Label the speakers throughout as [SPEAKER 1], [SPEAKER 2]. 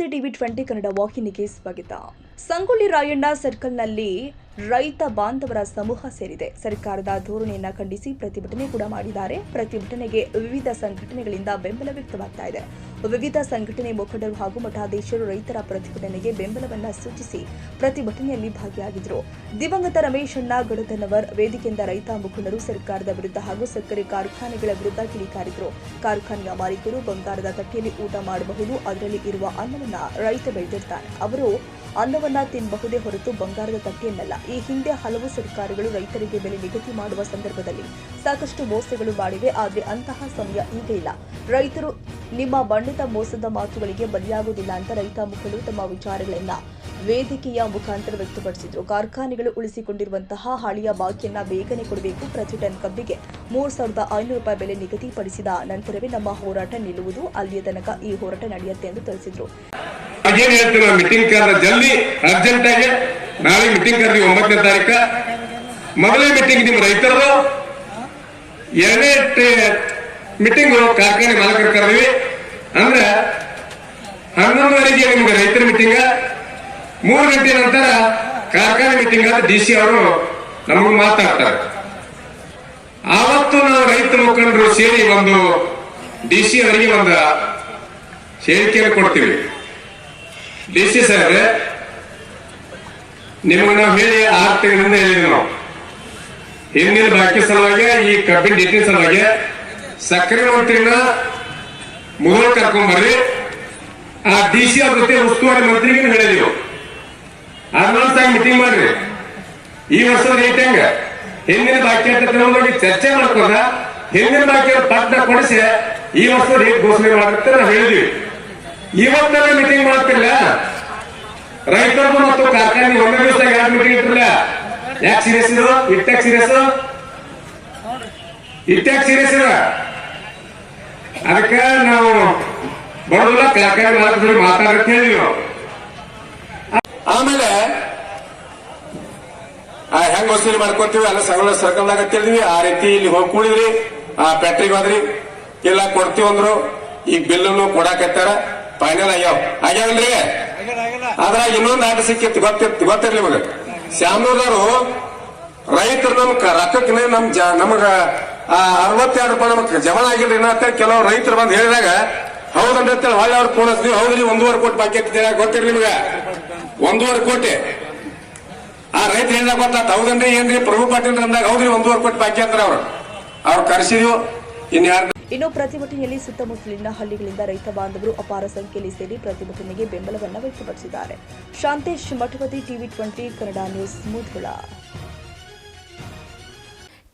[SPEAKER 1] ನಮಸ್ತೆ ಟಿವಿ 20 ಕನ್ನಡ ವಾಹಿನಿಗೆ ಸ್ವಾಗತ. ಸಂಗೊಳ್ಳಿ ರಾಯಣ್ಣ ಸರ್ಕಲ್ನಲ್ಲಿ ರೈತ ಬಾಂಧವರ ಸಮೂಹ ಸೇರಿದೆ. ಸರ್ಕಾರದ ಧೋರಣೆಯನ್ನ ಖಂಡಿಸಿ ಪ್ರತಿಭಟನೆ ಕೂಡ ಮಾಡಿದ್ದಾರೆ. ಪ್ರತಿಭಟನೆಗೆ ವಿವಿಧ ಸಂಘಟನೆಗಳಿಂದ ಬೆಂಬಲ ವ್ಯಕ್ತವಾಗ್ತಾ ಇದೆ. ವಿವಿಧ ಸಂಘಟನೆ ಮುಖಂಡರು ಹಾಗೂ ಮಠಾಧೀಶರು ರೈತರ ಪ್ರತಿಭಟನೆಗೆ ಬೆಂಬಲವನ್ನ ಸೂಚಿಸಿ ಪ್ರತಿಭಟನೆಯಲ್ಲಿ ಭಾಗಿಯಾಗಿದ್ದರು. ದಿವಂಗತ ರಮೇಶ್ ಅಣ್ಣ ಗಡದನವರ್ ವೇದಿಕೆಯಿಂದ ರೈತ ಮುಖಂಡರು ಸರ್ಕಾರದ ವಿರುದ್ಧ ಹಾಗೂ ಸಕ್ಕರೆ ಕಾರ್ಖಾನೆಗಳ ವಿರುದ್ಧ ಕಿಡಿಕಾರಿದ್ರು. ಕಾರ್ಖಾನೆಯ ಮಾಲೀಕರು ಬಂಗಾರದ ತಟ್ಟೆಯಲ್ಲಿ ಊಟ ಮಾಡಬಹುದು, ಅದರಲ್ಲಿ ಇರುವ ಅನ್ನವನ್ನ ರೈತ ಬೆಳೆದಿರ್ತಾನೆ, ಅವರು ಅನ್ನವನ್ನ ತಿನ್ನಬಹುದೇ ಹೊರತು ಬಂಗಾರದ ತಟ್ಟೆಯನ್ನಲ್ಲ. ಈ ಹಿಂದೆ ಹಲವು ಸರ್ಕಾರಗಳು ರೈತರಿಗೆ ಬೆಲೆ ನಿಗದಿ ಮಾಡುವ ಸಂದರ್ಭದಲ್ಲಿ ಸಾಕಷ್ಟು ಮೋಸಗಳು ಮಾಡಿವೆ. ಆದರೆ ಅಂತಹ ಸಮಯ ಈಗ ಇಲ್ಲ. ರೈತರು ನಿಮ್ಮ ಬಣ್ಣದ ಮೋಸದ ಮಾತುಗಳಿಗೆ ಬಲಿಯಾಗುವುದಿಲ್ಲ ಅಂತ ರೈತ ಮುಖಂಡರು ತಮ್ಮ ವಿಚಾರಗಳನ್ನ ವೇದಿಕೆಯ ಮುಖಾಂತರ ವ್ಯಕ್ತಪಡಿಸಿದ್ರು. ಕಾರ್ಖಾನೆಗಳು ಉಳಿಸಿಕೊಂಡಿರುವಂತಹ ಹಳೆಯ ಬಾಕಿಯನ್ನ ಬೇಗನೆ ಕೊಡಬೇಕು. ಪ್ರತಿ ಟನ್ ಕಬ್ಬಿಗೆ 3,500 ರೂಪಾಯಿ ಬೆಲೆ ನಿಗದಿಪಡಿಸಿದ ನಂತರವೇ ನಮ್ಮ ಹೋರಾಟ ನಿಲ್ಲುವುದು. ಅಲ್ಲಿಯ ತನಕ ಈ ಹೋರಾಟ ನಡೆಯುತ್ತೆ ಎಂದು ತಿಳಿಸಿದ್ರು.
[SPEAKER 2] ಮೀಟಿಂಗ್ ಕರೆದ ಜಲ್ದಿ ಅರ್ಜೆಂಟ್ ಆಗಿ ನಾಳೆ ಮೀಟಿಂಗ್ ಕರೆದಿ 9ನೇ ತಾರೀಕು ಮೊದಲೇ ಮೀಟಿಂಗ್ ನಿಮ್ಮ ರೈತರದು, 2ನೇ ಮೀಟಿಂಗ್ ಕಾರ್ಖಾನೆ ಮಾಲಕರು ಕರೆದಿವಿ. ಅಂದ್ರೆ 11 ನಿಮ್ಗೆ ರೈತರ ಮೀಟಿಂಗ್, 3 ಗಂಟೆ ನಂತರ ಕಾರ್ಖಾನೆ ಮೀಟಿಂಗ್ ಅಂತ DC ಅವರು ನಮಗೂ ಮಾತಾಡ್ತಾರೆ. ಆವತ್ತು ನಾವು ರೈತ ಮುಖಂಡರು ಸೇರಿ ಒಂದು DC ಅವರಿಗೆ ಒಂದು ಹೇಳಿಕೆಯನ್ನು ಕೊಡ್ತೀವಿ. DC ಸಾಹೇಬ್ರೆ, ನಿಮಗೆ ನಾವು ಹೇಳಿ 6 ತಿಂಗಳಿಂದ ಹೇಳಿದ್ವಿ. ನಾವು ಹಿಂದಿನ ಬಾಕಿ ಸಲುವಾಗಿ ಈ ಕಬ್ಬಿನ ಡೇಟಿನ ಸಲುವಾಗಿ ಸಕ್ಕರೆ ಮಂತ್ರಿನ ಮೊದಲು ಕರ್ಕೊಂಡ್ಬರ್ರಿ, ಆ DC ಅವ್ರ ಜೊತೆ ಉಸ್ತುವಾರಿ ಮಂತ್ರಿಗೆ ಹೇಳಿದೀವಿ. ಅದ್ಮೇಲೆ ಮೀಟಿಂಗ್ ಮಾಡ್ರಿ. ಈ ವರ್ಷದ ರೇಟ್ ಹೆಂಗ ಹಿಂದಿನ ಬಾಕಿ ಅಂತ ಚರ್ಚೆ ಮಾಡ್ಕೊಂಡ ಹಿಂದಿನ ಬಾಕಿ ಪಟ್ಟ ಕೊಡಿಸಿ ಈ ವರ್ಷದ ರೇಟ್ ಘೋಷಣೆ ಮಾಡುತ್ತೆ ನಾವು ಹೇಳಿದೀವಿ. ಇವತ್ತೆಲ್ಲ ಮೀಟಿಂಗ್ ಮಾಡ್ತಿಲ್ಲ, ರೈತರದು ಮತ್ತು ಕಾರ್ಖಾನೆ ಒಂದೇ ದಿವಸ 2 ಮೀಟಿಂಗ್ ಇಟ್ಟಿಲ್ಲ. ಯಾಕೆ ಸೀರಿಯಸ್ ಇದು? ಇಟ್ಟಾಗ ಸೀರಿಯಸ್ ಇದ ಅದಕ್ಕೆ ನಾವು ಬರೋದಿಲ್ಲ. ಕಾರ್ಖಾನೆ ಮಾತಾಡಿ ಮಾತಾಡಕ್ಕೆ ಹೇಳಿದ್ವಿ ನಾವು. ಆಮೇಲೆ ಹೆಂಗ್ ವಸೂಲಿ ಮಾಡ್ಕೊತೀವಿ ಎಲ್ಲ ಸಂಗೊಳ್ಳಿ ಸರ್ಕಲ್ದಾಗ ತಿಳಿದ್ವಿ. ಆ ರೀತಿ ಇಲ್ಲಿ ಹೋಗಿ ಕೂಡಿದ್ರಿ, ಆ ಫ್ಯಾಕ್ಟ್ರಿಗೆ ಹೋದ್ರಿ, ಇಲ್ಲ ಕೊಡ್ತೀವಿ ಅಂದ್ರು. ಈಗ ಬಿಲ್ಲನ್ನು ಕೊಡಾಕತ್ತಾರ, ಫೈನಲ್ ಆಗ್ಯಾವಲ್ರಿ. ಅದ್ರಾಗ ಇನ್ನೊಂದು ಆಟ ಸಿಕ್ಕಿತ್ತು, ಗೊತ್ತಿರ್ಲಿ ನಿಮಗೆ. ಶ್ಯಾಮನೂರವರು ರೈತರು ರೊಕ್ಕಕ್ಕೆ ನಮಗ 62 ರೂಪಾಯಿ ನಮಗ್ ಜಮಾ ಆಗಿಲ್ರಿ ಅಂತ ಕೆಲವು ರೈತರು ಬಂದು ಹೇಳಿದಾಗ ಹೌದಂತ ಹೊಳ್ಳಿ ಅವ್ರು ಪೂರ್ಣಿಸ್ತೀವಿ. ಹೌದ್ರಿ 1.5 ಕೋಟಿ ಬಾಕಿ ಆಗ್ತಿದ್ದೀರ, ಗೊತ್ತಿರ್ಲಿ ನಿಮ್ಗೆ. 1.5 ಕೋಟಿ ಆ ರೈತ ಹೇಳಿದಾಗ ಗೊತ್ತಾತ. ಹೌದನ್ರಿ ಏನ್ರಿ ಪ್ರಭು ಪಾಟೀಲ್ ಅಂದಾಗ ಹೌದ್ರಿ 1.5 ಕೋಟಿ ಬಾಕಿ ಅಂತಾರ. ಅವ್ರು ಕರೆಸಿದ್ವು.
[SPEAKER 1] ಇನ್ನು ಪ್ರತಿಭಟನೆಯಲ್ಲಿ ಸುತ್ತಮುತ್ತಲಿನ ಹಳ್ಳಿಗಳಿಂದ ರೈತ ಬಾಂಧವರು ಅಪಾರ ಸಂಖ್ಯೆಯಲ್ಲಿ ಸೇರಿ ಪ್ರತಿಭಟನೆಗೆ ಬೆಂಬಲವನ್ನು ವ್ಯಕ್ತಪಡಿಸಿದ್ದಾರೆ. Shantesh Mathapati, TV 20 Kannada news, Mudhol.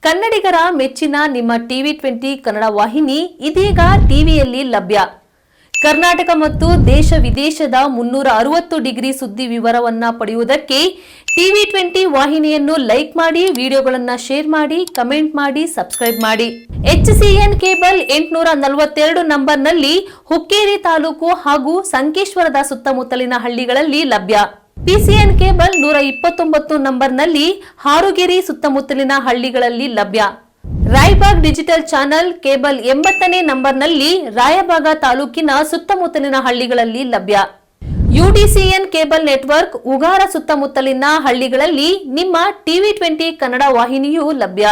[SPEAKER 3] ಕನ್ನಡಿಗರ ಮೆಚ್ಚಿನ ನಿಮ್ಮ ಟಿವಿ 20 ಕನ್ನಡ ವಾಹಿನಿ ಇದೀಗ ಟಿವಿಯಲ್ಲಿ ಲಭ್ಯ. ಕರ್ನಾಟಕ ಮತ್ತು ದೇಶ ವಿದೇಶದ 360 ಡಿಗ್ರಿ ಸುದ್ದಿ ವಿವರವನ್ನ ಪಡೆಯುವುದಕ್ಕೆ ಟಿವಿ 20 ವಾಹಿನಿಯನ್ನು ಲೈಕ್ ಮಾಡಿ, ವಿಡಿಯೋಗಳನ್ನು ಶೇರ್ ಮಾಡಿ, ಕಮೆಂಟ್ ಮಾಡಿ, ಸಬ್ಸ್ಕ್ರೈಬ್ ಮಾಡಿ. HCN ಕೇಬಲ್ 842 ನಂಬರ್ನಲ್ಲಿ ಹುಕ್ಕೇರಿ ತಾಲೂಕು ಹಾಗೂ ಸಂಕೇಶ್ವರದ ಸುತ್ತಮುತ್ತಲಿನ ಹಳ್ಳಿಗಳಲ್ಲಿ ಲಭ್ಯ. PCN ಕೇಬಲ್ 129 ನಂಬರ್ನಲ್ಲಿ ಹಾರುಗೆರೆ ಸುತ್ತಮುತ್ತಲಿನ ಹಳ್ಳಿಗಳಲ್ಲಿ ಲಭ್ಯ. ರಾಯಬಾಗ್ ಡಿಜಿಟಲ್ ಚಾನೆಲ್ ಕೇಬಲ್ 80ನೇ ನಂಬರ್ನಲ್ಲಿ ರಾಯಬಾಗ ತಾಲೂಕಿನ ಸುತ್ತಮುತ್ತಲಿನ ಹಳ್ಳಿಗಳಲ್ಲಿ ಲಭ್ಯ. UDCN ಕೇಬಲ್ ನೆಟ್ವರ್ಕ್ ಉಗಾರ ಸುತ್ತಮುತ್ತಲಿನ ಹಳ್ಳಿಗಳಲ್ಲಿ ನಿಮ್ಮ ಟಿವಿ 20 ಕನ್ನಡ ವಾಹಿನಿಯೂ ಲಭ್ಯ.